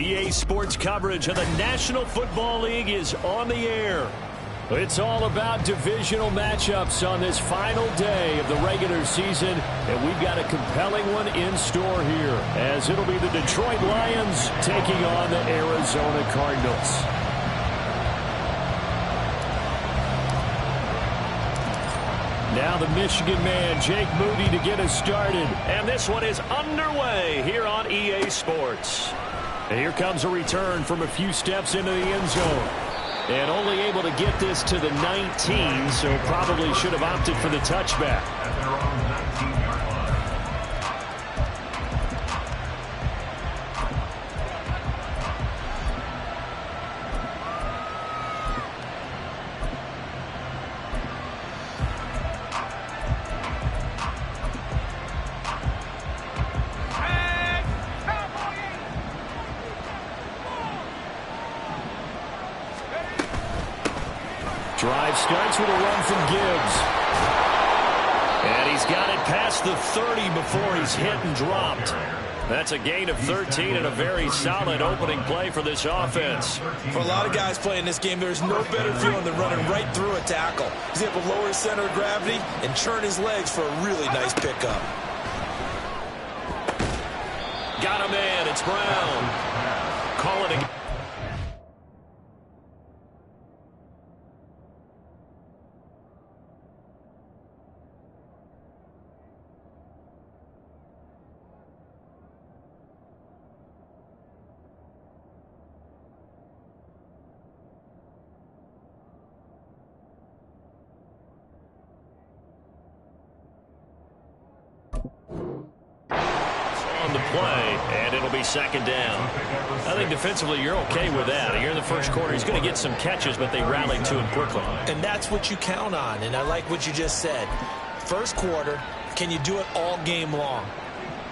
EA Sports coverage of the National Football League is on the air. It's all about divisional matchups on this final day of the regular season, and we've got a compelling one in store here, as it'll be the Detroit Lions taking on the Arizona Cardinals. Now the Michigan man, Jake Moody, to get us started. And this one is underway here on EA Sports. And here comes a return from a few steps into the end zone. And only able to get this to the 19, so probably should have opted for the touchback. Drive starts with a run from Gibbs. And he's got it past the 30 before he's hit and dropped. That's a gain of 13 and a very solid opening play for this offense. For a lot of guys playing this game, there's no better feeling than running right through a tackle. He's able to lower his center of gravity and churn his legs for a really nice pickup. Got a man. It's Brown. Call it a... on the play, and it'll be second down. I think defensively you're okay with that. Here in the first quarter, he's going to get some catches, but they rallied to him quickly. And that's what you count on, and I like what you just said. First quarter, can you do it all game long?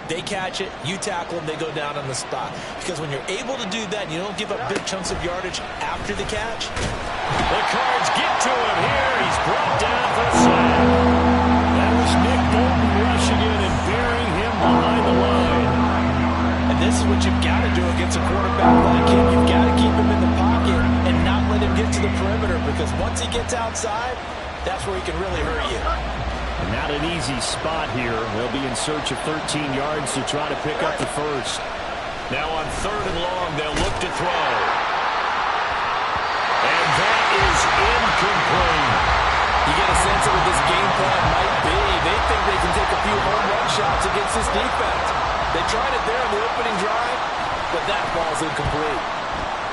They catch it, you tackle them, they go down on the spot. Because when you're able to do that, and you don't give up big chunks of yardage after the catch. The Cards get to him here. He's brought down for a sack. That was Nick Bolton rushing in and burying him behind the line. And this is what you've got to do against a quarterback like him. You've got to keep him in the pocket and not let him get to the perimeter, because once he gets outside, that's where he can really hurt you. And not an easy spot here. They'll be in search of 13 yards to try to pick up the first. Now on third and long, they'll look to throw. And that is incomplete. You get a sense of what this game plan might be. They think they can take a few home run shots against this defense. They tried it there in the opening drive, but that ball's incomplete.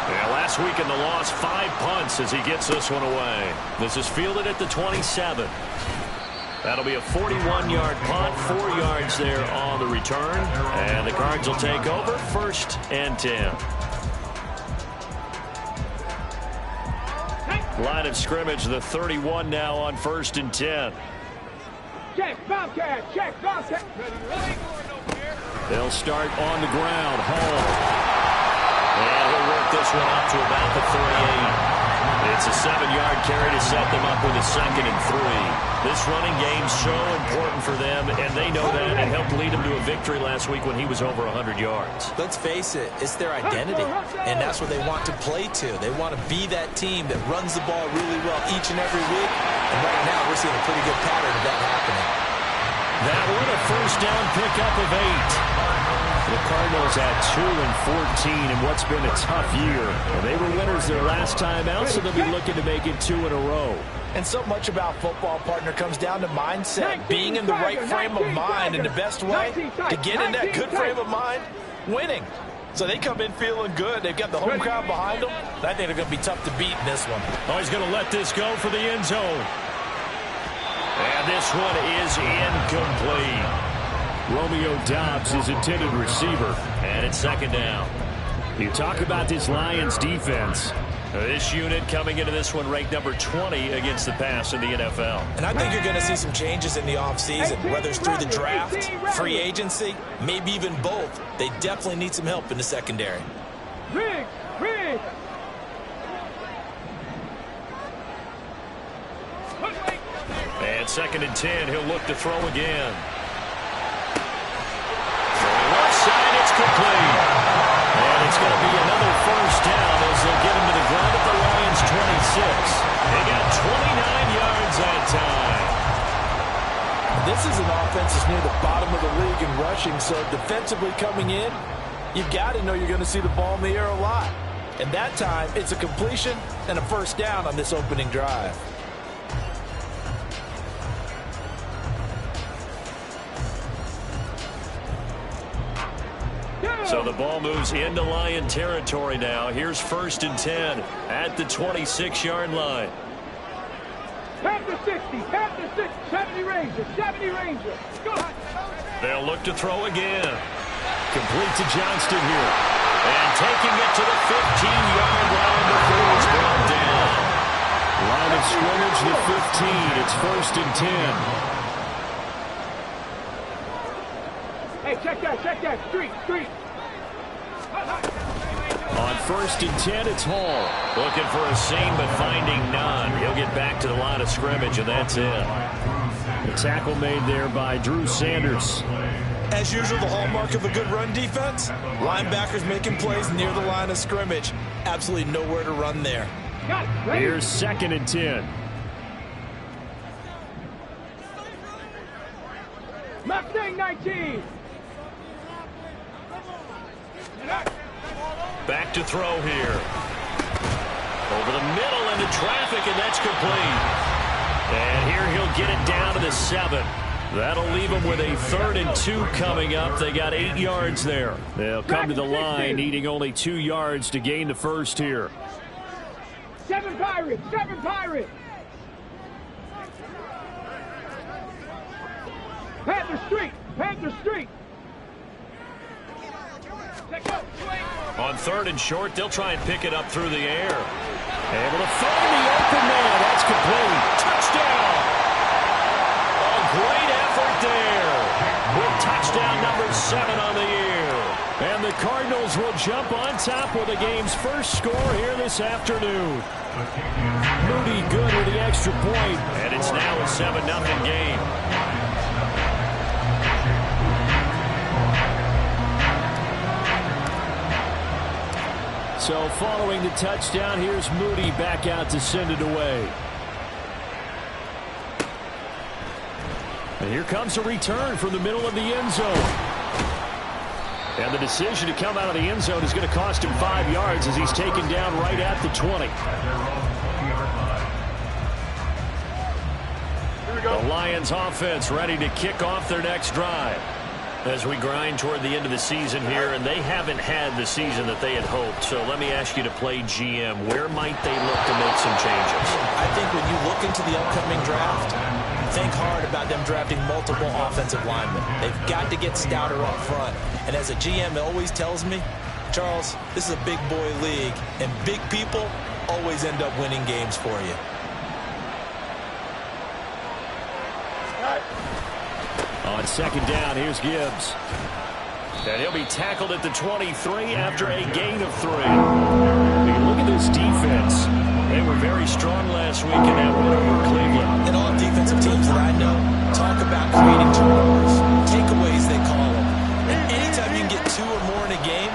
Yeah, last week in the loss, 5 punts as he gets this one away. This is fielded at the 27. That'll be a 41-yard punt, 4 yards there on the return. And the Cards will take over, first and 10. Line of scrimmage, the 31 now on first and 10. Check, Bobcat, check, Bobcat. They'll start on the ground. Hall. And he'll work this one up to about the 38. It's a 7-yard carry to set them up with a second and 3. This running game's so important for them, and they know that. It helped lead them to a victory last week when he was over 100 yards. Let's face it, it's their identity, and that's what they want to play to. They want to be that team that runs the ball really well each and every week, and right now we're seeing a pretty good pattern of that happening. That one, a first down pickup of 8. The Cardinals at 2-14 in what's been a tough year. Well, they were winners their last time out, so they'll be looking to make it 2 in a row. And so much about football, partner, comes down to mindset. Being in the right frame of mind, and the best way to get in that good frame of mind, winning. So they come in feeling good. They've got the home crowd behind them. I think they're going to be tough to beat in this one. Oh, he's going to let this go for the end zone. And this one is incomplete. Romeo Doubs is intended receiver, and it's second down. You talk about this Lions defense. This unit coming into this one ranked number 20 against the pass in the NFL. And I think you're going to see some changes in the offseason, whether it's through the draft, free agency, maybe even both. They definitely need some help in the secondary. Riggs, Riggs. And second and 10, he'll look to throw again. Left side, it's complete. And it's it's going to be another first down as they'll get him to the ground at the Lions' 26. They got 29 yards that time. This is an offense that's near the bottom of the league in rushing, so defensively coming in, you've got to know you're going to see the ball in the air a lot. And that time, it's a completion and a first down on this opening drive. So the ball moves into Lion territory now. Here's 1st and 10 at the 26-yard line. Panther 60, Panther 60, 70 Ranger, 70 Ranger. Go ahead. They'll look to throw again. Complete to Johnston here. And taking it to the 15-yard line before it's brought down. Line of scrimmage, the 15. It's 1st and 10. Hey, check that, street. On 1st and 10, it's Hall. Looking for a seam, but finding none. He'll get back to the line of scrimmage, and that's it. The tackle made there by Drew Sanders. As usual, the hallmark of a good run defense, linebackers making plays near the line of scrimmage. Absolutely nowhere to run there. Here's 2nd and 10. Mustang 19. Back to throw here. Over the middle into traffic, and that's complete. And here he'll get it down to the 7. That'll leave them with a 3rd and 2 coming up. They got 8 yards there. They'll come to the line, needing only 2 yards to gain the first here. 7 Pirates, 7 Pirates. Panther Street. On 3rd and short, they'll try and pick it up through the air. Able to find the open man. That's complete. Touchdown. A great effort there. With touchdown number 7 on the year. And the Cardinals will jump on top with the game's first score here this afternoon. Moody good with the extra point. And it's now a 7-0 game. So following the touchdown, here's Moody back out to send it away. And here comes a return from the middle of the end zone. And the decision to come out of the end zone is going to cost him 5 yards as he's taken down right at the 20. The Lions offense ready to kick off their next drive. As we grind toward the end of the season here, and they haven't had the season that they had hoped. So let me ask you to play GM. Where might they look to make some changes? I think when you look into the upcoming draft, think hard about them drafting multiple offensive linemen. They've got to get stouter up front. And as a GM, it always tells me, Charles, this is a big boy league, and big people always end up winning games for you. On 2nd down, here's Gibbs. And he'll be tackled at the 23 after a gain of 3. Look at this defense. They were very strong last week in that win over Cleveland. And all defensive teams that I know talk about creating turnovers, takeaways they call them. And anytime you can get 2 or more in a game,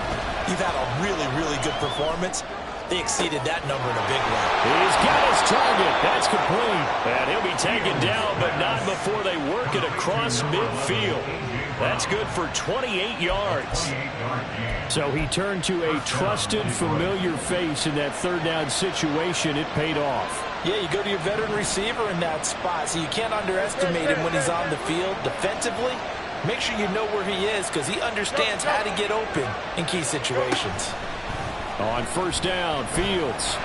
you've had a really, really good performance. They exceeded that number in a big way. He's got his target. That's complete. And he'll be taken down, but not before they work it across midfield. That's good for 28 yards. So he turned to a trusted, familiar face in that 3rd down situation. It paid off. Yeah, you go to your veteran receiver in that spot, so you can't underestimate him when he's on the field. Defensively, make sure you know where he is because he understands how to get open in key situations. On 1st down, Fields.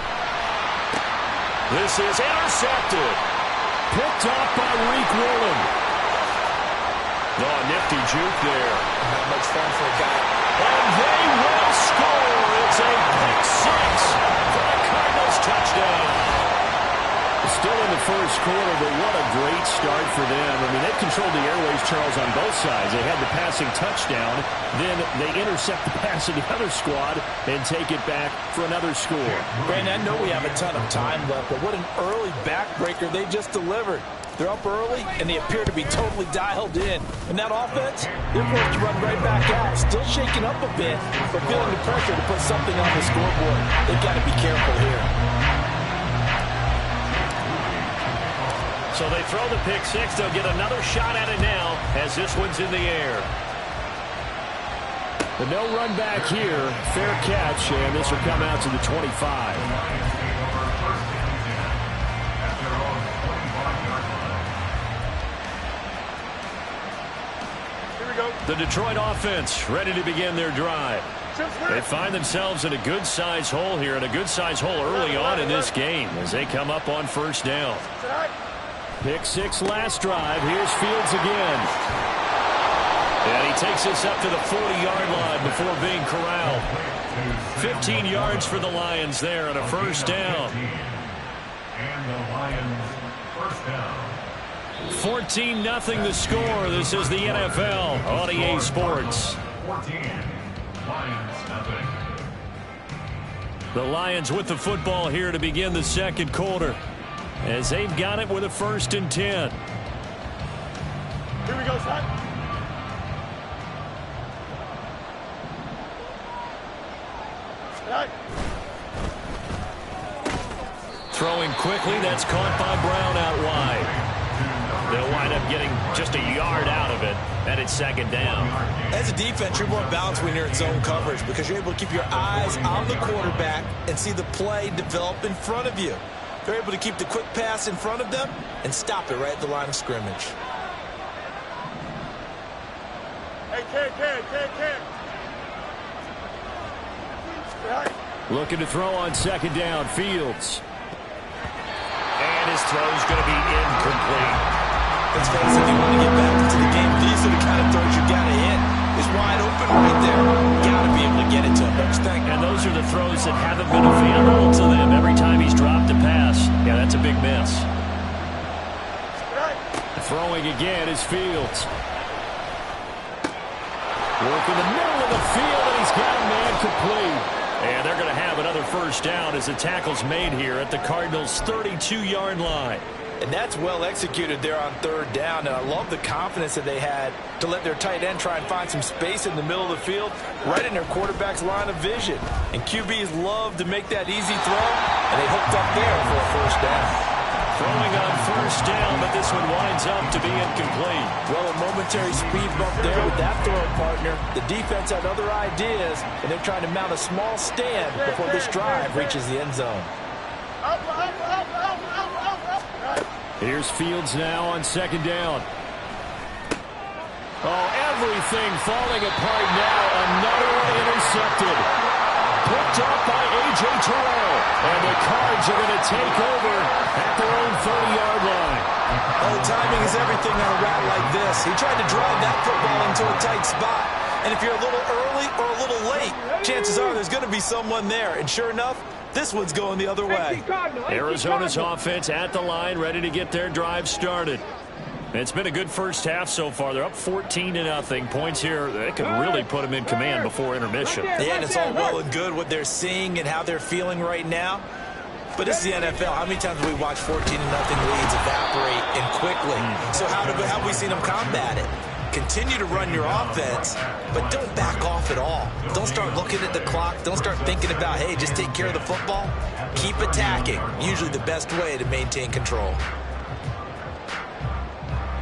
This is intercepted. Picked off by Reek Woolen. Oh, nifty juke there. Not much fun for a guy. And they will score. It's a pick 6 for a Cardinals touchdown. Still in the first quarter, but what a great start for them. I mean, they've controlled the airways, Charles, on both sides. They had the passing touchdown, then they intercept the pass of the other squad and take it back for another score. Brandon, I know we have a ton of time left, but what an early backbreaker they just delivered. They're up early, and they appear to be totally dialed in. And that offense, they're forced to run right back out, still shaking up a bit, but feeling the pressure to put something on the scoreboard. They've got to be careful here. So they throw the pick six. They'll get another shot at it now as this one's in the air. The no run back here. Fair catch, and this will come out to the 25. Here we go. The Detroit offense ready to begin their drive. They find themselves in a good-sized hole here, and a good-sized hole early on in this game as they come up on first down. Pick six last drive. Here's Fields again. And he takes us up to the 40-yard line before being corralled. 15 yards for the Lions there on a first down. And the Lions first down. 14-0 the score. This is the NFL on EA Sports. 14. Lions nothing. The Lions with the football here to begin the second quarter, as they've got it with a 1st and 10. Here we go, son. Throwing quickly, that's caught by Brown out wide. They'll wind up getting just a yard out of it, and it's 2nd down. As a defense, you're more balanced when you're in zone coverage because you're able to keep your eyes on the quarterback and see the play develop in front of you. They're able to keep the quick pass in front of them and stop it right at the line of scrimmage. Hey, kid. Looking to throw on 2nd down, Fields. And his throw's going to be incomplete. Let's face it, if you want to get back into the game, these are the kind of throws you got to hit. It's wide open right there. Got to be able to get it to him. Don't you think? And those are the throws that haven't been available to them every time he's dropped a pass. Yeah, that's a big miss. Throwing again is Fields. Working the middle of the field, and he's got a man complete. And they're going to have another first down as the tackle's made here at the Cardinals' 32-yard line. And that's well executed there on 3rd down. And I love the confidence that they had to let their tight end try and find some space in the middle of the field, right in their quarterback's line of vision. And QBs love to make that easy throw, and they hooked up there for a first down. Throwing on first down, but this one winds up to be incomplete. Well, a momentary speed bump there with that throw, partner. The defense had other ideas, and they're trying to mount a small stand before this drive reaches the end zone. Here's Fields now on 2nd down. Oh, everything falling apart now. Another one intercepted. Picked up by A.J. Terrell. And the Cards are going to take over at their own 30-yard line. Oh, timing is everything on a route like this. He tried to drive that football into a tight spot. And if you're a little early or a little late, chances are there's going to be someone there. And sure enough, this one's going the other way. Arizona's offense at the line, ready to get their drive started. It's been a good first half so far. They're up 14-0. Points here, they could really put them in command before intermission. Yeah, and it's all well and good what they're seeing and how they're feeling right now. But this is the NFL. How many times have we watched 14-0 leads evaporate and quickly? So how have we seen them combat it? Continue to run your offense, but don't back off at all. Don't start looking at the clock. Don't start thinking about, hey, just take care of the football. Keep attacking. Usually the best way to maintain control.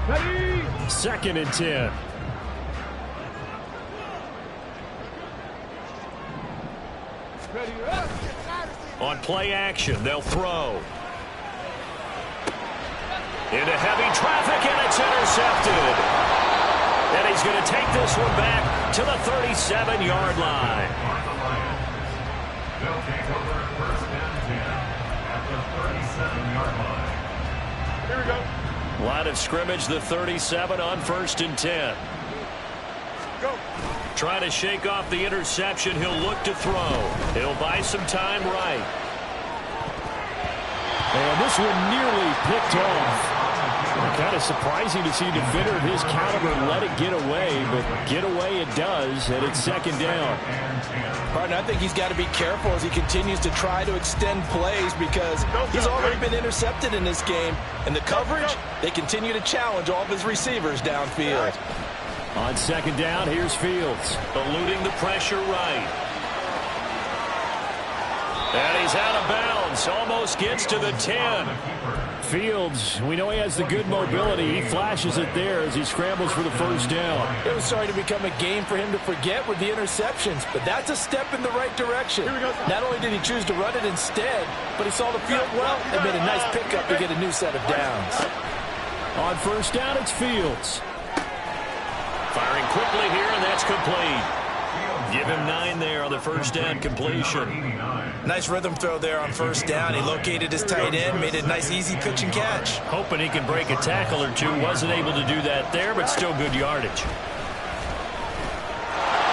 2nd and 10. On play action, they'll throw. Into heavy traffic, and it's intercepted. And he's going to take this one back to the 37-yard line. They'll take over 1st and 10 at the 37-yard line. Here we go. Line of scrimmage, the 37 on 1st and 10. Go. Trying to shake off the interception. He'll look to throw. He'll buy some time right. And this one nearly picked off. The Kind of surprising to see a defender of his caliber let it get away, but get away it does, and it's second down. Partner, I think he's got to be careful as he continues to try to extend plays because he's already been intercepted in this game. And the coverage, they continue to challenge all of his receivers downfield. On second down, here's Fields. Eluding the pressure right. And he's out of bounds. Almost gets to the 10. Fields, we know he has the good mobility. He flashes it there as he scrambles for the first down. It was starting to become a game for him to forget with the interceptions, but that's a step in the right direction. Not only did he choose to run it instead, but he saw the field well and made a nice pickup to get a new set of downs. On first down, it's Fields. Firing quickly here, and that's complete. Give him 9 there on the first down completion. Nice rhythm throw there on first down. He located his tight end, made a nice easy pitch and catch. Hoping he can break a tackle or two. Wasn't able to do that there, but still good yardage.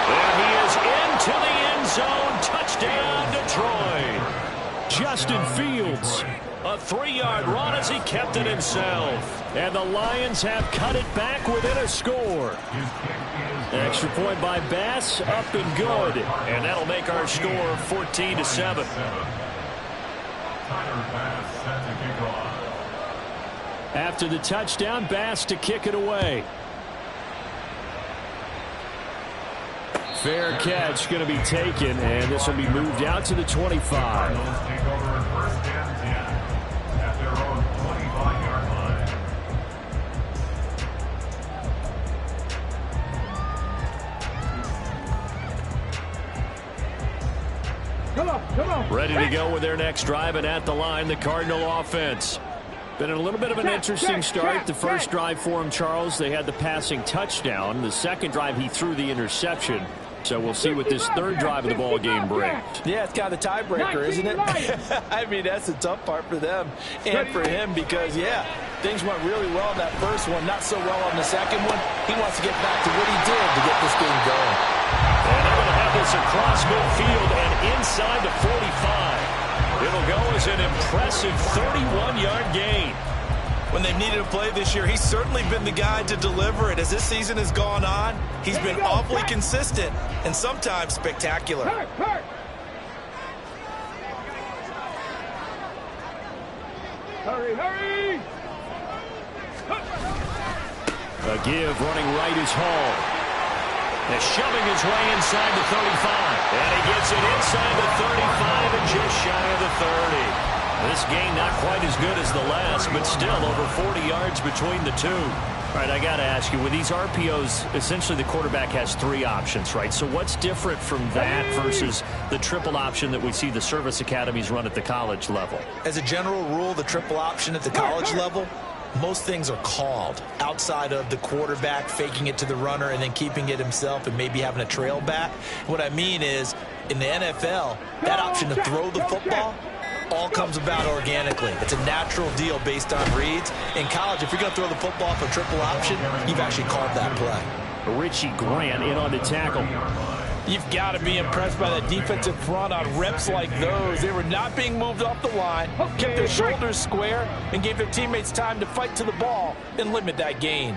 And he is into the end zone. Touchdown, Detroit. Justin Fields. A 3-yard run as he kept it himself. And the Lions have cut it back within a score. Extra point by Bass, up and good. And that'll make our score 14-7. After the touchdown, Bass to kick it away. Fair catch going to be taken, and this will be moved out to the 25. Ready to go with their next drive, and at the line, the Cardinal offense. Been a little bit of an interesting start. The first drive for him, Charles, they had the passing touchdown. The second drive, he threw the interception. So we'll see what this third drive of the ball game brings. Yeah, it's kind of the tiebreaker, isn't it? I mean, that's the tough part for them and for him because, yeah, things went really well in that first one, not so well on the second one. He wants to get back to what he did to get this game going. And they're going to have this across midfield and inside the 45. It'll go as an impressive 31-yard gain. When they've needed a play this year, he's certainly been the guy to deliver it. As this season has gone on, he's been awfully consistent and sometimes spectacular. Hurry, hurry! A give running right is Hall. And shoving his way inside the 35. And he gets it inside the 35 and just shy of the 30. This game not quite as good as the last, but still over 40 yards between the two. All right, I got to ask you, with these RPOs, essentially the quarterback has 3 options, right? So what's different from that versus the triple option that we see the service academies run at the college level? As a general rule, the triple option at the college level, most things are called outside of the quarterback faking it to the runner and then keeping it himself and maybe having a trail back. What I mean is, in the NFL, that option to throw the football all comes about organically. It's a natural deal based on reads. In college, if you're going to throw the football for triple option, you've actually called that play. Richie Grant in on the tackle. You've got to be impressed by that defensive front on reps like those. They were not being moved off the line, kept their shoulders square, and gave their teammates time to fight to the ball and limit that gain.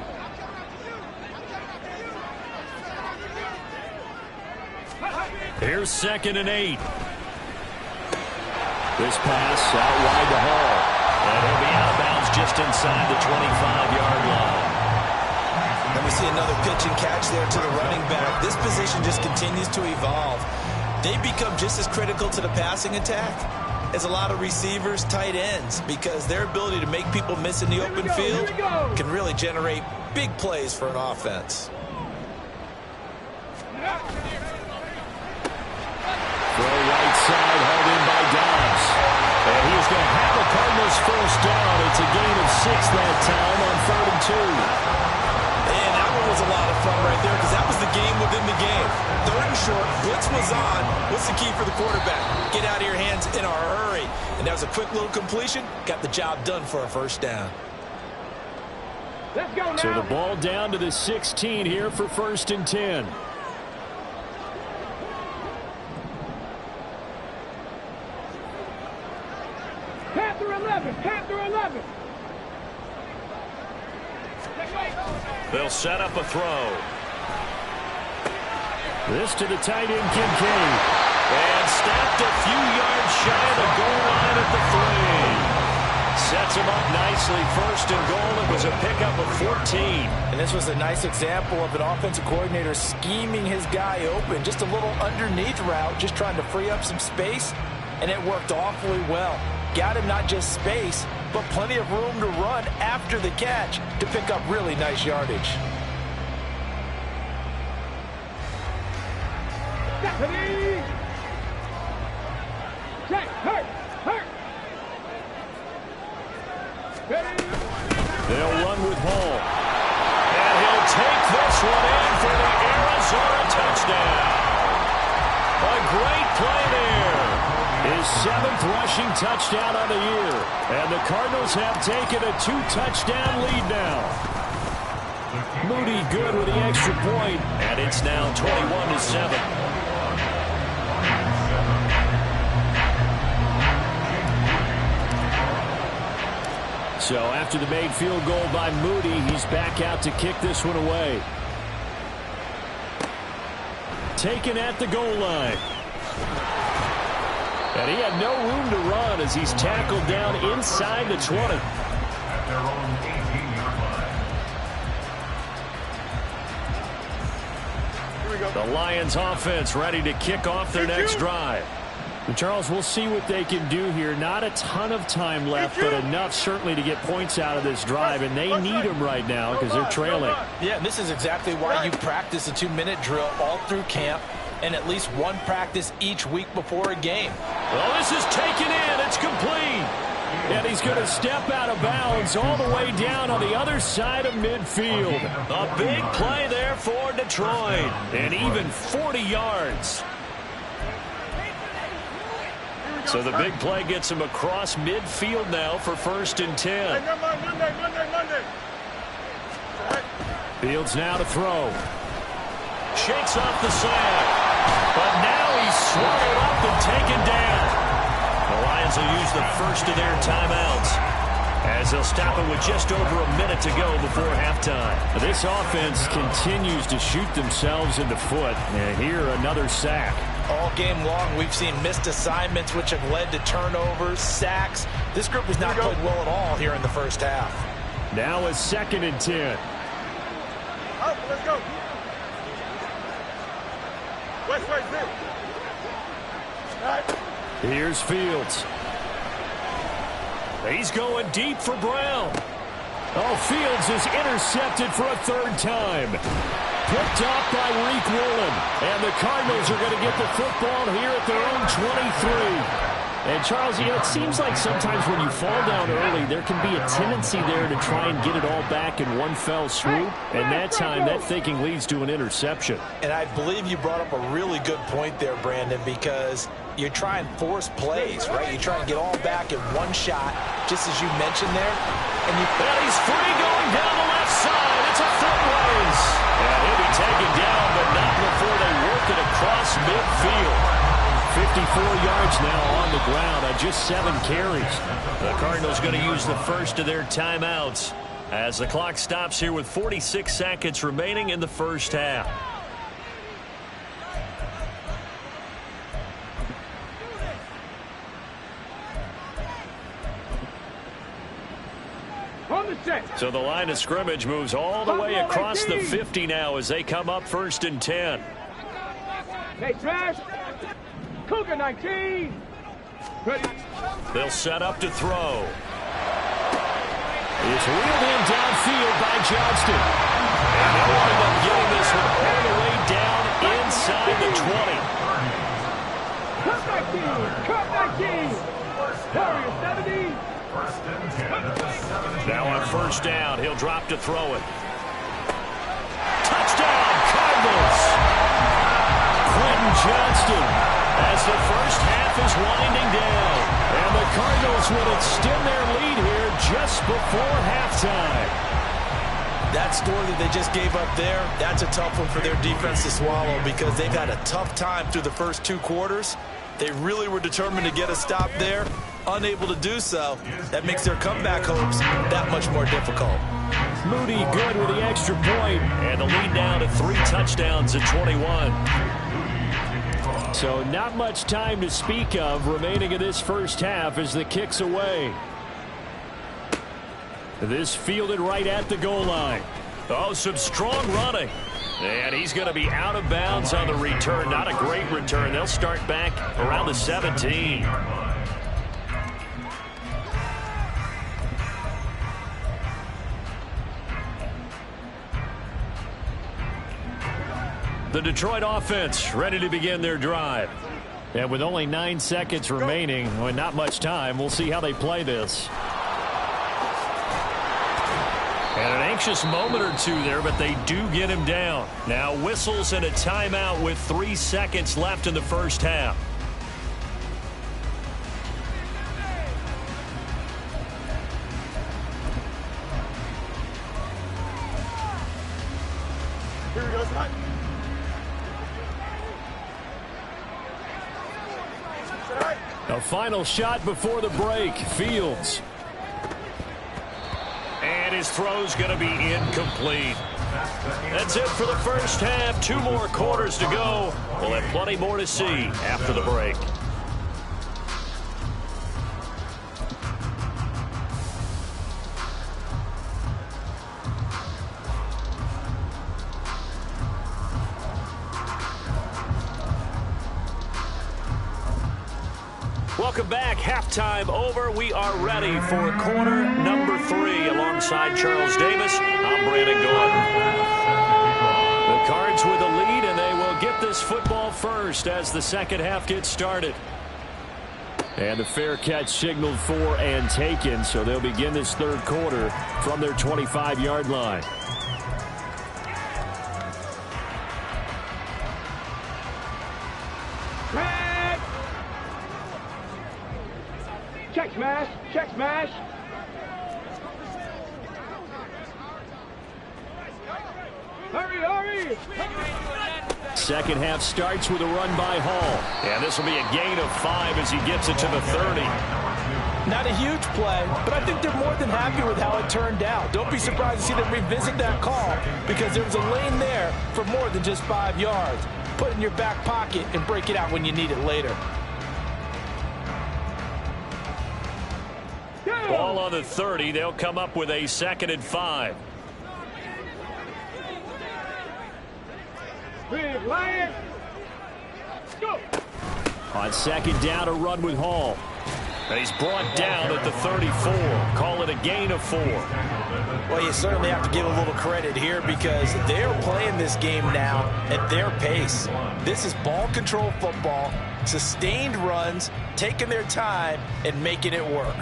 Here's 2nd and 8. This pass out wide to Hall. And he'll be out of bounds just inside the 25-yard line. And we see another pitch and catch there to the running back. This position just continues to evolve. They become just as critical to the passing attack as a lot of receivers, tight ends, because their ability to make people miss in the open field can really generate big plays for an offense. Throw right side, held in by Dobbs. And he is going to have the Cardinals first down. It's a gain of 6 that time on 3rd and 2. And that one was a lot of fun right there because that was the game within the game. 3rd and short, blitz was on. What's the key for the quarterback? Get out of your hands in a hurry. And that was a quick little completion. Got the job done for a first down. Let's go now. So the ball down to the 16 here for 1st and 10. Panther 11, Panther 11. They'll set up a throw. This to the tight end, Kincaid. And snapped a few yards shy of the goal line at the 3. Sets him up nicely. First and goal. It was a pickup of 14. And this was a nice example of an offensive coordinator scheming his guy open. Just a little underneath route, just trying to free up some space. And it worked awfully well. Got him not just space, but plenty of room to run after the catch to pick up really nice yardage. Stephanie! Check, hurt! They'll run with Hall. And he'll take this one in for the Arizona touchdown. A great play there. His 7th rushing touchdown on the year. And the Cardinals have taken a 2-touchdown lead now. Moody good with the extra point. And it's now 21-7. So after the made field goal by Moody, he's back out to kick this one away. Taken at the goal line. And he had no room to run as he's tackled down inside the 20. At their own 18-yard line. The Lions offense ready to kick off their next drive. And Charles, we'll see what they can do here. Not a ton of time left, but enough certainly to get points out of this drive, and they need them right now because they're trailing. Yeah, and this is exactly why you practice a 2-minute drill all through camp and at least one practice each week before a game. Well, this is taken in. It's complete. And he's going to step out of bounds all the way down on the other side of midfield. A big play there for Detroit, and even 40 yards. So the big play gets him across midfield now for 1st and 10. Monday. Fields now to throw. Shakes off the sack. But now he's swallowed up and taken down. The Lions will use the first of their timeouts as they'll stop it with just over a minute to go before halftime. This offense continues to shoot themselves in the foot. And here another sack. All game long, we've seen missed assignments, which have led to turnovers, sacks. This group has not played well at all here in the first half. Now a 2nd and 10. Let's go. West, Here's Fields. He's going deep for Brown. Oh, Fields is intercepted for a 3rd time. Picked off by Reek Woolen. And the Cardinals are going to get the football here at their own 23. And, Charles, you know, it seems like sometimes when you fall down early, there can be a tendency there to try and get it all back in one fell swoop. And that time, that thinking leads to an interception. And I believe you brought up a really good point there, Brandon, because you try and force plays, right? You try and get all back in one shot, just as you mentioned there. And he's free going down the left side. It's a foot race. And he'll be taken down, but not before they work it across midfield. 54 yards now on the ground on just 7 carries. The Cardinals going to use the first of their timeouts as the clock stops here with 46 seconds remaining in the first half. So the line of scrimmage moves all the way across the 50 now as they come up 1st and 10. Hey, Trash. Cougar 19. Ready. They'll set up to throw. It's wheeled in downfield by Johnston. And they'll wind up getting this one all the way down inside the 20. Cut 19. Warriors 70. Now on 1st down, he'll drop to throw it. Touchdown, Cardinals! Quentin Johnston as the first half is winding down. And the Cardinals will extend their lead here just before halftime. That score that they just gave up there, that's a tough one for their defense to swallow because they've had a tough time through the first 2 quarters. They really were determined to get a stop there. Unable to do so, that makes their comeback hopes that much more difficult. Moody good with the extra point. And the lead now to 3 touchdowns at 21. So not much time to speak of remaining in this first half as the kick's away. This fielded right at the goal line. Oh, some strong running. And he's going to be out of bounds on the return. Not a great return. They'll start back around the 17. The Detroit offense ready to begin their drive. And with only 9 seconds remaining, and not much time, we'll see how they play this. And an anxious moment or two there, but they do get him down. Now whistles and a timeout with 3 seconds left in the first half. Here we go, son. A final shot before the break. Fields. And his throw's going to be incomplete. That's it for the first half. 2 more quarters to go. We'll have plenty more to see after the break. Welcome back. Halftime over. We are ready for quarter number 3. Alongside Charles Davis, I'm Brandon Gordon. The Cards with a lead, and they will get this football first as the second half gets started. And the fair catch signaled for and taken, so they'll begin this third quarter from their 25-yard line. Check smash, check smash. Hurry, hurry. Second half starts with a run by Hall. And this will be a gain of 5 as he gets it to the 30. Not a huge play, but I think they're more than happy with how it turned out. Don't be surprised to see them revisit that call because there was a lane there for more than just 5 yards. Put it in your back pocket and break it out when you need it later. Ball on the 30. They'll come up with a 2nd and 5. Big Lion. Go. On 2nd down, a run with Hall. And he's brought down at the 34. Call it a gain of 4. Well, you certainly have to give a little credit here because they're playing this game now at their pace. This is ball control football, sustained runs, taking their time, and making it work.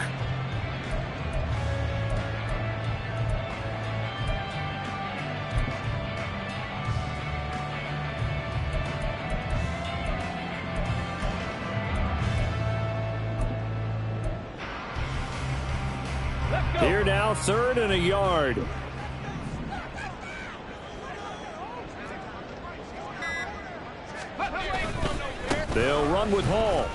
Here now, 3rd and a yard. They'll run with Hall.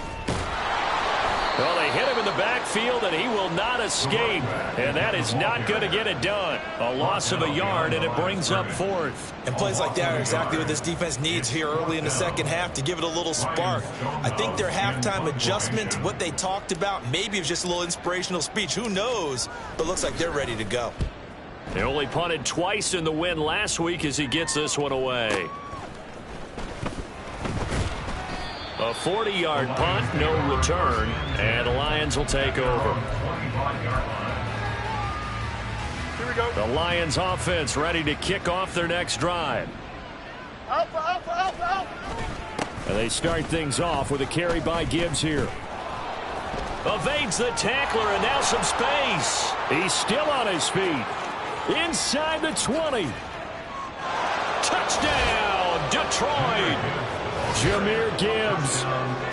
Well, they hit him in the backfield, and he will not escape. And that is not going to get it done. A loss of a yard, and it brings up 4th. And plays like that are exactly what this defense needs here early in the second half to give it a little spark. I think their halftime adjustment, what they talked about, maybe it was just a little inspirational speech. Who knows? But looks like they're ready to go. They only punted twice in the win last week as he gets this one away. A 40-yard punt, no return, and the Lions will take over. Here we go. The Lions offense ready to kick off their next drive. Alpha, alpha, alpha, alpha. And they start things off with a carry by Gibbs here. Evades the tackler, and now some space. He's still on his feet. Inside the 20. Touchdown, Detroit. Jahmyr Gibbs,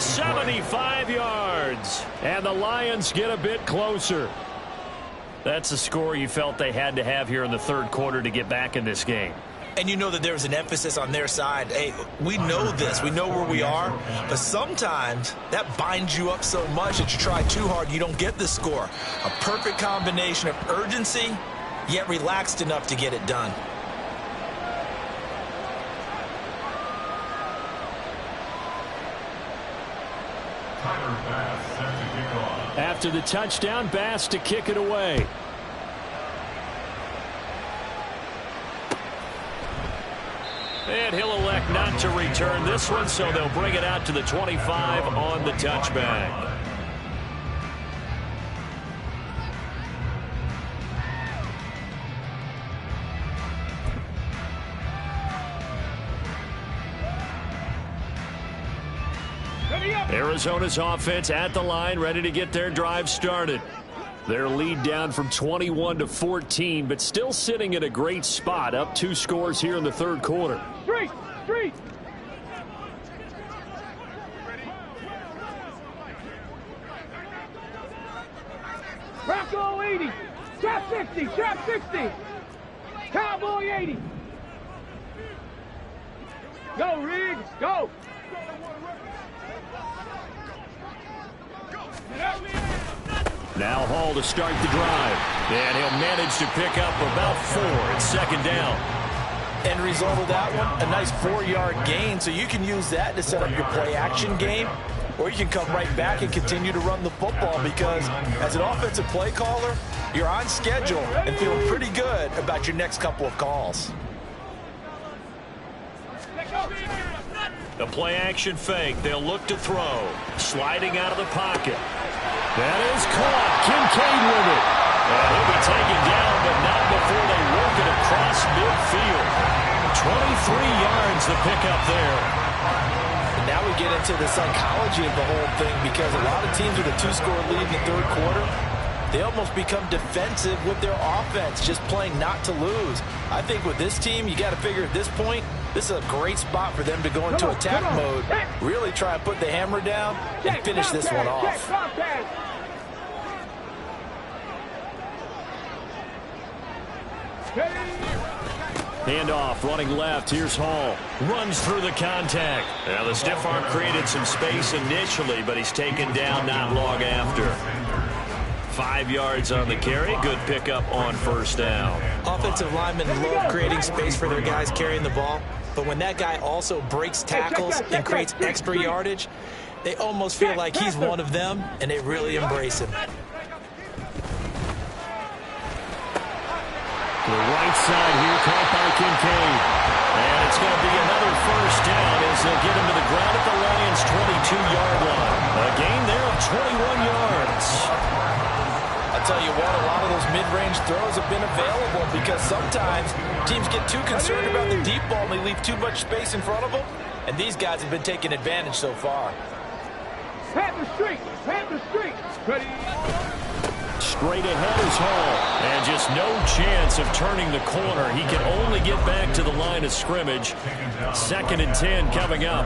75 yards. And the Lions get a bit closer. That's a score you felt they had to have here in the third quarter to get back in this game. And you know that there's an emphasis on their side. Hey, we know this. We know where we are. But sometimes that binds you up so much that you try too hard, you don't get the score. A perfect combination of urgency yet relaxed enough to get it done. After the touchdown, Bass to kick it away. And he'll elect not to return this one, so they'll bring it out to the 25 on the touchback. Arizona's offense at the line, ready to get their drive started. Their lead down from 21 to 14, but still sitting in a great spot, up 2 scores here in the third quarter. Street! Bronco 80! Trap 60! Trap 60! Cowboy 80! Go, Riggs! Go! Now Hall to start the drive. And he'll manage to pick up about 4 at second down. End result of that one, a nice 4-yard gain. So you can use that to set up your play-action game, or you can come right back and continue to run the football, because as an offensive play caller, you're on schedule and feeling pretty good about your next couple of calls. The play-action fake. They'll look to throw. Sliding out of the pocket. That is caught. Kincaid with it. And he'll be taken down, but not before they work it across midfield. 23 yards the pickup there. And now we get into the psychology of the whole thing, because a lot of teams with a 2-score lead in the third quarter, they almost become defensive with their offense, just playing not to lose. I think with this team, you got to figure at this point, this is a great spot for them to go into attack mode, really try and put the hammer down and finish this one off. Handoff, running left. Here's Hall. Runs through the contact. Now the stiff arm created some space initially, but he's taken down not long after. 5 yards on the carry. Good pickup on first down. Offensive linemen love creating space for their guys carrying the ball, but when that guy also breaks tackles and creates extra yardage, they almost feel like he's one of them, and they really embrace him. To the right side here, caught by Kincaid. And it's going to be another first down as they'll get him to the ground at the Lions' 22-yard line. A gain there of 21 yards. I'll tell you what, a lot of those mid-range throws have been available, because sometimes teams get too concerned about the deep ball and they leave too much space in front of them, and these guys have been taking advantage so far. Panther Street! Ready? Straight ahead is Hall. And just no chance of turning the corner. He can only get back to the line of scrimmage. 2nd and 10 coming up.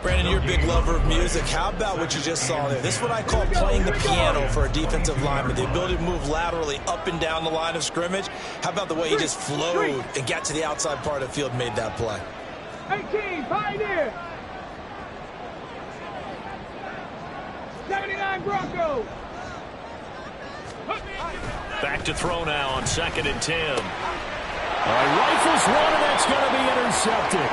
Brandon, you're a big lover of music. How about what you just saw there? This is what I call playing the piano for a defensive lineman. The ability to move laterally up and down the line of scrimmage. How about the way he just flowed and got to the outside part of the field and made that play? 18, Pioneer! 79 Bronco! Back to throw now on 2nd and 10. Rifles one, and that's going to be intercepted.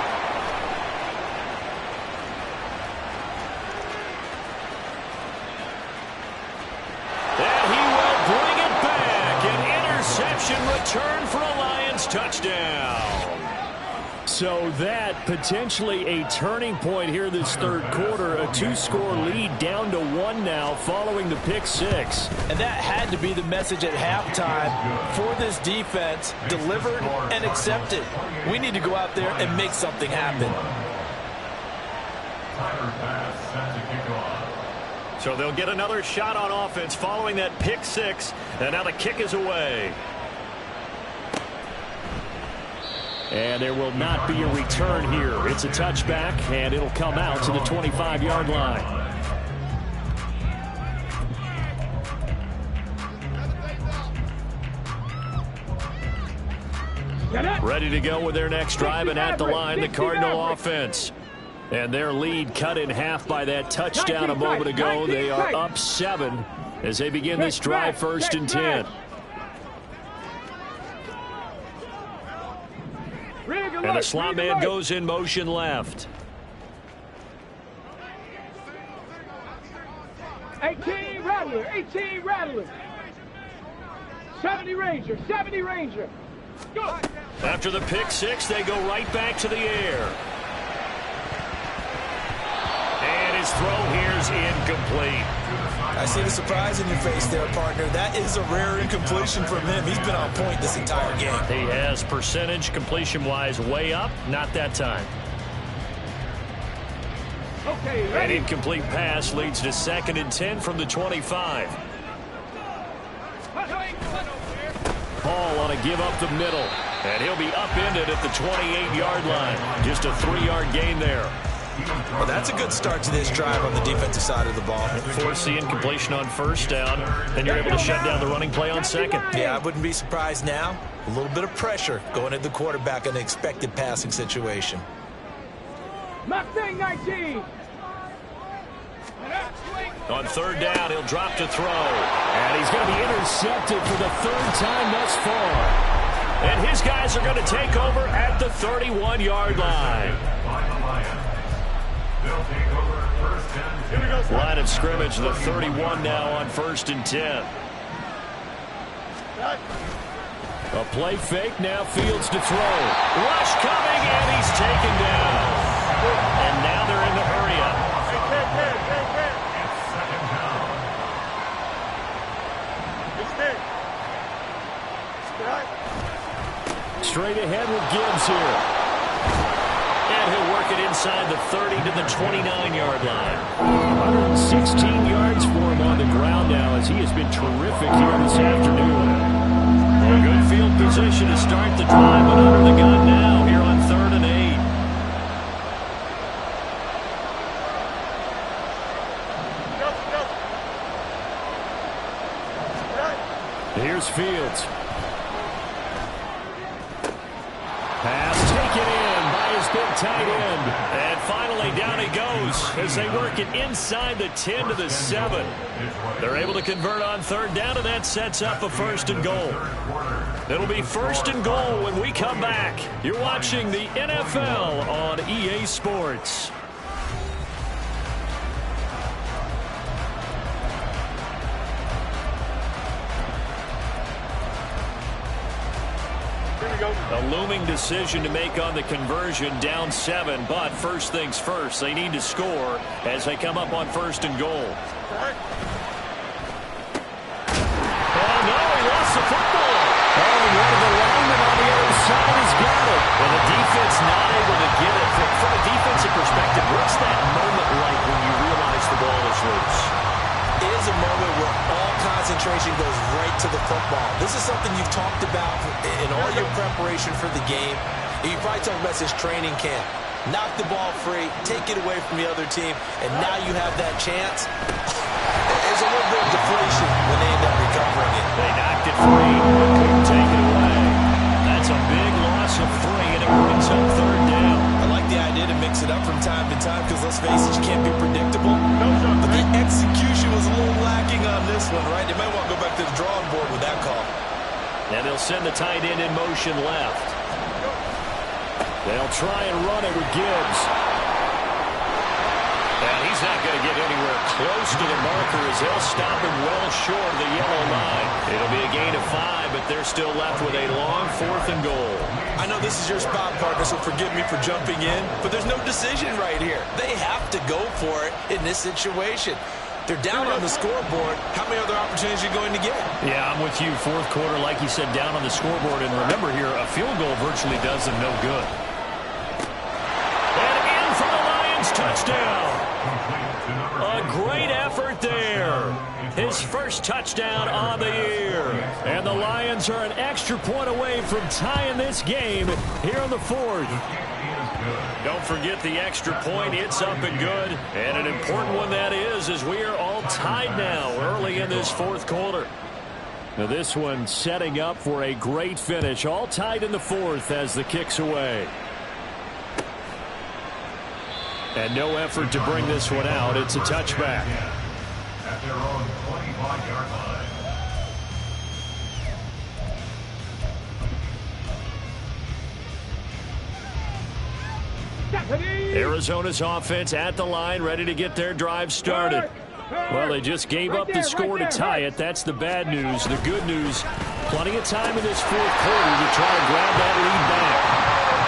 And he will bring it back. An interception return for a Lions touchdown. So that potentially a turning point here this third quarter. A 2-score lead down to 1 now following the pick 6. And that had to be the message at halftime for this defense. Delivered and accepted. We need to go out there and make something happen. So they'll get another shot on offense following that pick 6. And now the kick is away. And there will not be a return here. It's a touchback, and it'll come out to the 25-yard line. Ready to go with their next drive, and at the line, the Cardinal offense. And their lead cut in half by that touchdown a moment ago. They are up 7 as they begin this drive, 1st and 10. And the slot man goes in motion left. 18 Rattler, 18 Rattler. 70 Ranger, 70 Ranger. Go. After the pick six, they go right back to the air. And his throw here is incomplete. I see the surprise in your face there, partner. That is a rare incompletion from him. He's been on point this entire game. He has percentage completion-wise way up. Not that time. Okay, An ready. incomplete pass leads to 2nd and 10 from the 25. Paul on a give up the middle. And he'll be upended at the 28-yard line. Just a 3-yard gain there. Well, that's a good start to this drive on the defensive side of the ball. Force the incompletion on first down, then you're able to shut down the running play on second. Yeah, I wouldn't be surprised now. A little bit of pressure going at the quarterback in an expected passing situation. Mustang 19. On 3rd down, he'll drop to throw. And he's going to be intercepted for the 3rd time thus far. And his guys are going to take over at the 31-yard line. Line of scrimmage, the 31 now on 1st and 10. A play fake, now Fields to throw. Rush coming, and he's taken down. And now they're in the hurry-up. Straight ahead with Gibbs here. And he'll work it inside the 30 to the 29-yard line. 116 yards for him on the ground now as he has been terrific here this afternoon. A good field position to start the drive, but under the gun now here on 3rd and 8. Here's Fields. Pass taken in by his big tight end. And finally down he goes as they work it inside the 10 to the 7. They're able to convert on 3rd down, and that sets up a 1st and goal. It'll be 1st and goal when we come back. You're watching the NFL on EA Sports. A looming decision to make on the conversion, down 7, but first things first, they need to score as they come up on 1st and goal. Oh no, he lost the football. Oh, and one of the linemen on the other side has got it. And the defense not able to get it. From a defensive perspective, what's that moment like when you realize the ball is loose? It is a moment where all concentration goes right to the football. This is something you've talked about in all your preparation for the game. You probably talked about this training camp. Knock the ball free, take it away from the other team, and now you have that chance. There's a little bit of deflation when they end up recovering it. They knocked it free, but couldn't take it away. That's a big loss of 3, and it brings up 3rd down. I like the idea to mix it up from time to time because, let's face it, you can't be predictable. But the execution was a little lacking on this one, right? They might want to go back to the drawing board with that call. And they'll send the tight end in motion left. They'll try and run it with Gibbs. And he's not going to get anywhere close to the marker as they'll stop him well short of the yellow line. It'll be a gain of 5, but they're still left with a long 4th and goal. I know this is your spot, partner, so forgive me for jumping in, but there's no decision right here. They have to go for it in this situation. They're down on the scoreboard. How many other opportunities are you going to get? Yeah, I'm with you. 4th quarter, like you said, down on the scoreboard. And remember here, a field goal virtually does them no good. And in for the Lions, touchdown. A great effort there. His first touchdown on the year. And the Lions are an extra point away from tying this game here in the 4th. Don't forget the extra point. It's up and good. And an important one that is, as we are all tied now early in this 4th quarter. Now this one setting up for a great finish. All tied in the 4th as the kick's away. And no effort to bring this one out. It's a touchback. At their own 25-yard line. Arizona's offense at the line, ready to get their drive started. Well, they just gave up the score to tie it. That's the bad news. The good news, plenty of time in this fourth quarter to try to grab that lead back.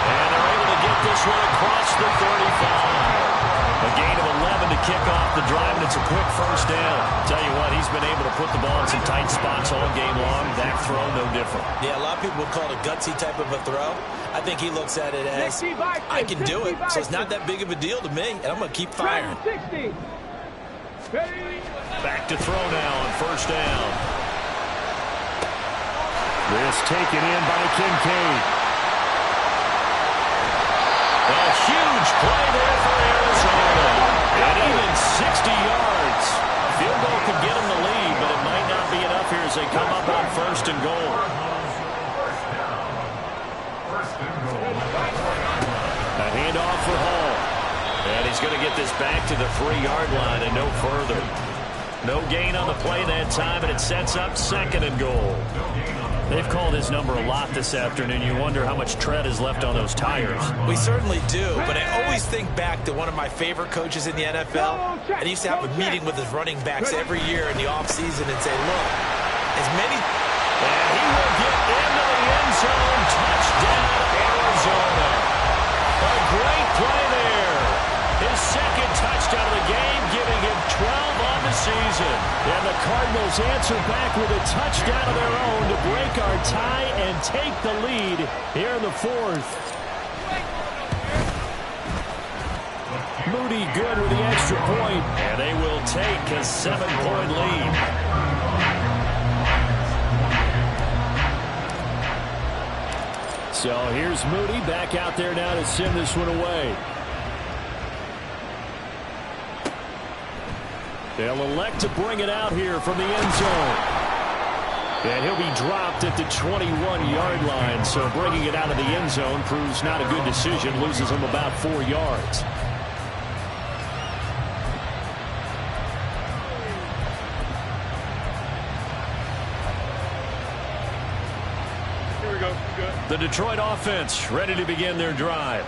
And they're able to get this one across the 35. A gain of 11 to kick off the drive, and it's a quick first down. Tell you what, he's been able to put the ball in some tight spots all game long. That throw, no different. Yeah, a lot of people would call it a gutsy type of a throw. I think he looks at it as, I can do it, so it's not that big of a deal to me, and I'm going to keep firing. Back to throw now on first down. This taken in by Kincaid. A huge play there for Arizona. And even 60 yards. Field goal could get them the lead, but it might not be enough here as they come up on first and goal. A handoff for Hall. And he's going to get this back to the 3-yard line and no further. No gain on the play that time, and it sets up second and goal. They've called his number a lot this afternoon. You wonder how much tread is left on those tires. We certainly do, but I always think back to one of my favorite coaches in the NFL. And he used to have a meeting with his running backs every year in the offseason and say, look, as many... And he will get into the end zone. Touchdown, Arizona. A great play there. His second touchdown of the game, giving him 12 on the season. And the Cardinals answer back with a touchdown of their own to break our tie and take the lead here in the fourth. Moody good with the extra point, and they will take a 7-point lead. So here's Moody back out there now to send this one away. They'll elect to bring it out here from the end zone. And he'll be dropped at the 21-yard line. So bringing it out of the end zone proves not a good decision. Loses him about 4 yards. Here we go. Good. The Detroit offense ready to begin their drive.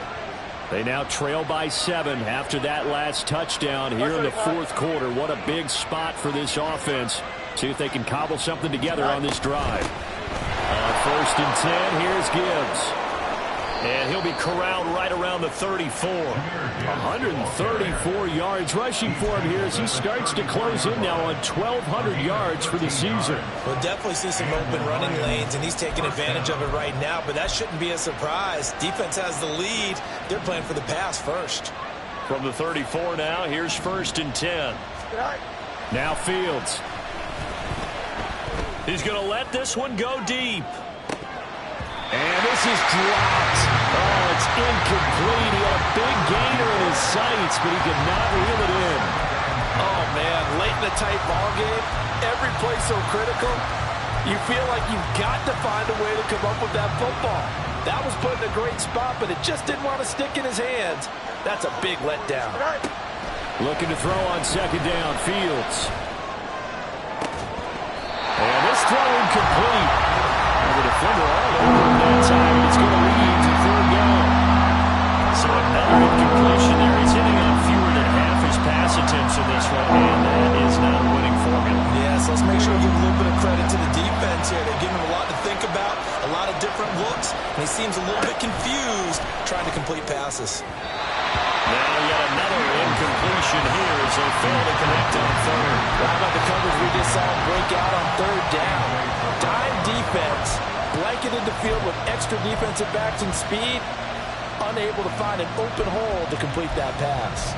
They now trail by 7 after that last touchdown here in the fourth quarter. What a big spot for this offense. See if they can cobble something together on this drive. First and 10, here's Gibbs. And he'll be corralled right around the 34. 134 yards rushing for him here as he starts to close in now on 1,200 yards for the season. We'll definitely see some open running lanes, and he's taking advantage of it right now, but that shouldn't be a surprise. Defense has the lead. They're playing for the pass first. From the 34 now, here's first and 10. Now Fields. He's going to let this one go deep. And this is dropped. Oh, it's incomplete. He had a big gainer in his sights, but he could not reel it in. Oh, man, late in a tight ball game, every play so critical, you feel like you've got to find a way to come up with that football. That was put in a great spot, but it just didn't want to stick in his hands. That's a big letdown. Looking to throw on second down, Fields. And this throw incomplete. The defender all over that time. It's going to lead to third down. So another incompletion there. He's hitting on fewer than half his pass attempts in this one, and that is not a winning formula. Yes, let's make sure we give a little bit of credit to the defense here. They're giving him a lot to think about, a lot of different looks, and he seems a little bit confused trying to complete passes. Now yet another incompletion here as they fail to connect on third. How about the coverage we just saw break out on third down? Dime defense, blanketed the field with extra defensive backs and speed, unable to find an open hole to complete that pass.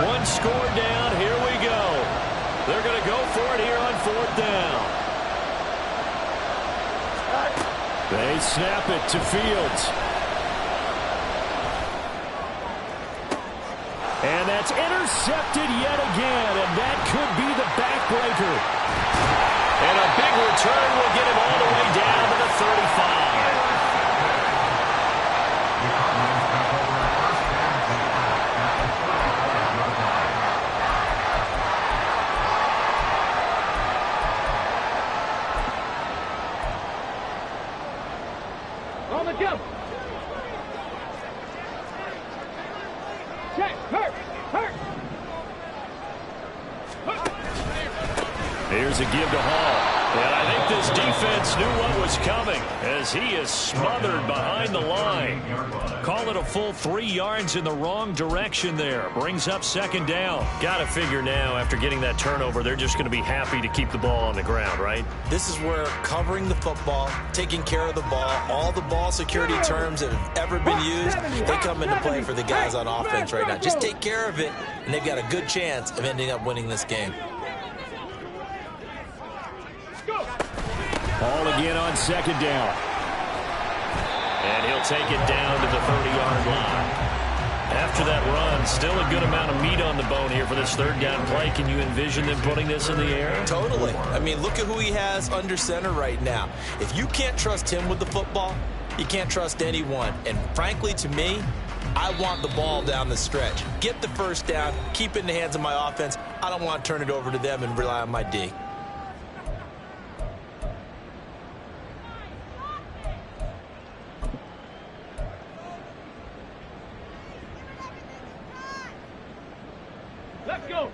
One score down, here we go. They're going to go for it here on fourth down. They snap it to Fields. And that's intercepted yet again, and that could be the backbreaker. And a big return will get him all the way down to the 35. together. Check. Hurt. Here's a give to Hall. And I think this defense knew what was coming as he is smothered behind the line. Call it a full 3 yards in the wrong direction there. Brings up second down. Got to figure now after getting that turnover, they're just going to be happy to keep the ball on the ground, right? This is where covering the football, taking care of the ball, all the ball security terms that have ever been used, they come into play for the guys on offense right now. Just take care of it, and they've got a good chance of ending up winning this game. Ball again on second down. And he'll take it down to the 30-yard line. After that run, still a good amount of meat on the bone here for this third down play. Can you envision them putting this in the air? Totally. I mean, look at who he has under center right now. If you can't trust him with the football, you can't trust anyone. And frankly, to me, I want the ball down the stretch. Get the first down, keep it in the hands of my offense. I don't want to turn it over to them and rely on my D.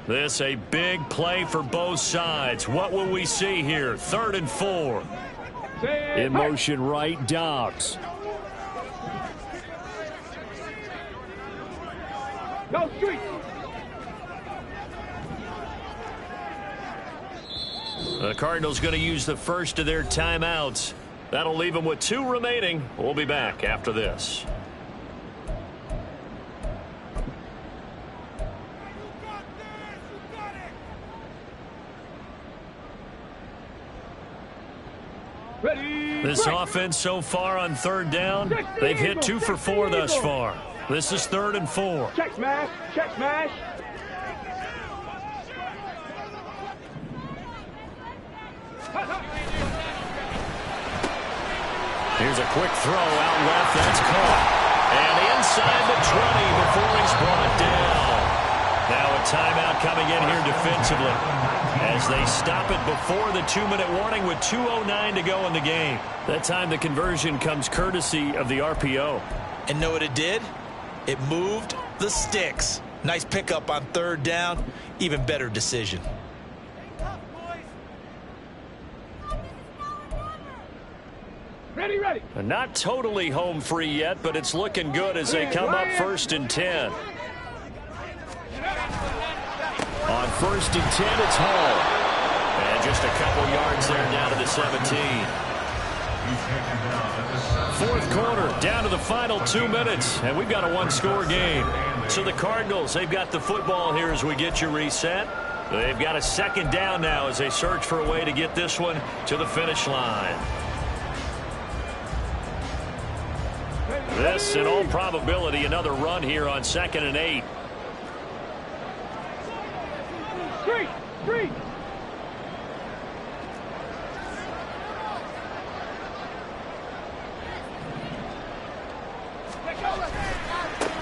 This a big play for both sides. What will we see here? 3rd and 4. In motion right, Dobbs. Go street. The Cardinals going to use the first of their timeouts. That'll leave them with 2 remaining. We'll be back after this. This offense so far on 3rd down, they've hit 2 for 4 thus far. This is 3rd and 4. Check smash. Here's a quick throw out left. That's caught. And inside the 20 before he's brought down. Now a timeout coming in here defensively as they stop it before the 2-minute warning with 2:09 to go in the game. That time the conversion comes courtesy of the RPO. And know what it did? It moved the sticks. Nice pickup on 3rd down. Even better decision. Ready. Not totally home free yet, but it's looking good as they come up 1st and 10. On 1st and 10, it's Hall. And just a couple yards there down to the 17. 4th quarter, down to the final 2 minutes, and we've got a 1-score game. So the Cardinals, they've got the football here as we get you reset. They've got a 2nd down now as they search for a way to get this one to the finish line. This, in all probability, another run here on 2nd and 8. Street.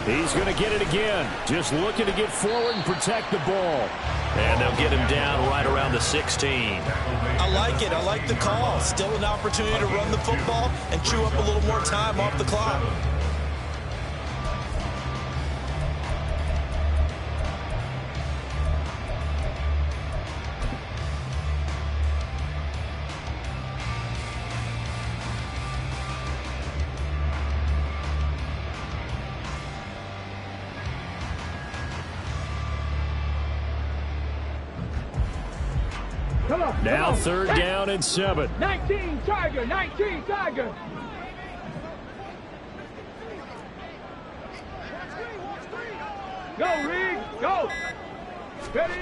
He's going to get it again. Just looking to get forward and protect the ball. And they'll get him down right around the 16. I like it. I like the call. Still an opportunity to run the football and chew up a little more time off the clock. Now 3rd down and 7. 19 Tiger. Go, Reed. Go. Ready.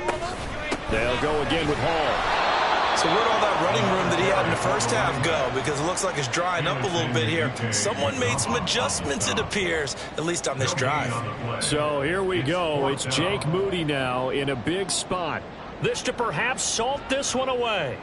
They'll go again with Hall. So where'd all that running room that he had in the first half go? Because it looks like it's drying up a little bit here. Someone made some adjustments, it appears, at least on this drive. So here we go. It's Jake Moody now in a big spot. This to perhaps salt this one away.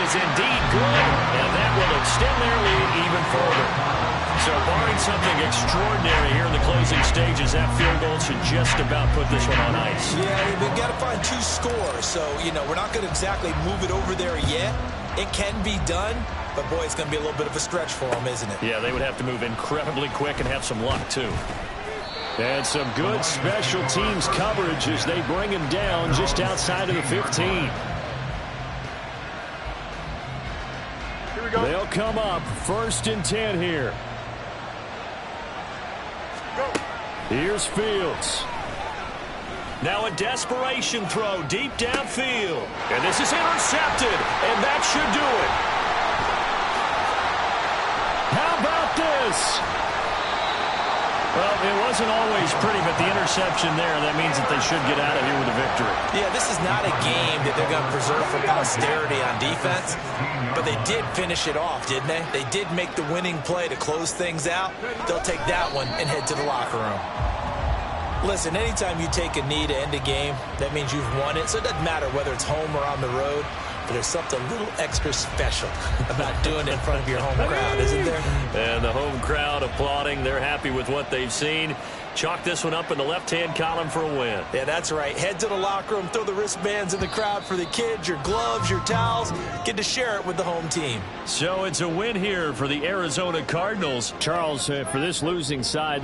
is indeed good, and that will extend their lead even further. So barring something extraordinary here in the closing stages, that field goal should just about put this one on ice. Yeah, we've got to find 2 scores. So, we're not going to exactly move it over there yet. It can be done, but, boy, it's going to be a little bit of a stretch for them, isn't it? Yeah, they would have to move incredibly quick and have some luck, too. And some good special teams coverage as they bring him down just outside of the 15. Here we go. They'll come up 1st and 10 here. Go. Here's Fields. Now a desperation throw deep downfield. And this is intercepted, and that should do it. How about this? Well, it wasn't always pretty, but the interception there, that means that they should get out of here with a victory. Yeah, this is not a game that they're going to preserve for posterity on defense, but they did finish it off, didn't they? They did make the winning play to close things out. They'll take that one and head to the locker room. Listen, anytime you take a knee to end a game, that means you've won it. So it doesn't matter whether it's home or on the road, but there's something a little extra special about doing it in front of your home crowd, isn't there? And the home crowd applauding. They're happy with what they've seen. Chalk this one up in the left-hand column for a win. Yeah, that's right. Head to the locker room, throw the wristbands in the crowd for the kids, your gloves, your towels. Get to share it with the home team. So it's a win here for the Arizona Cardinals. Charles, for this losing side,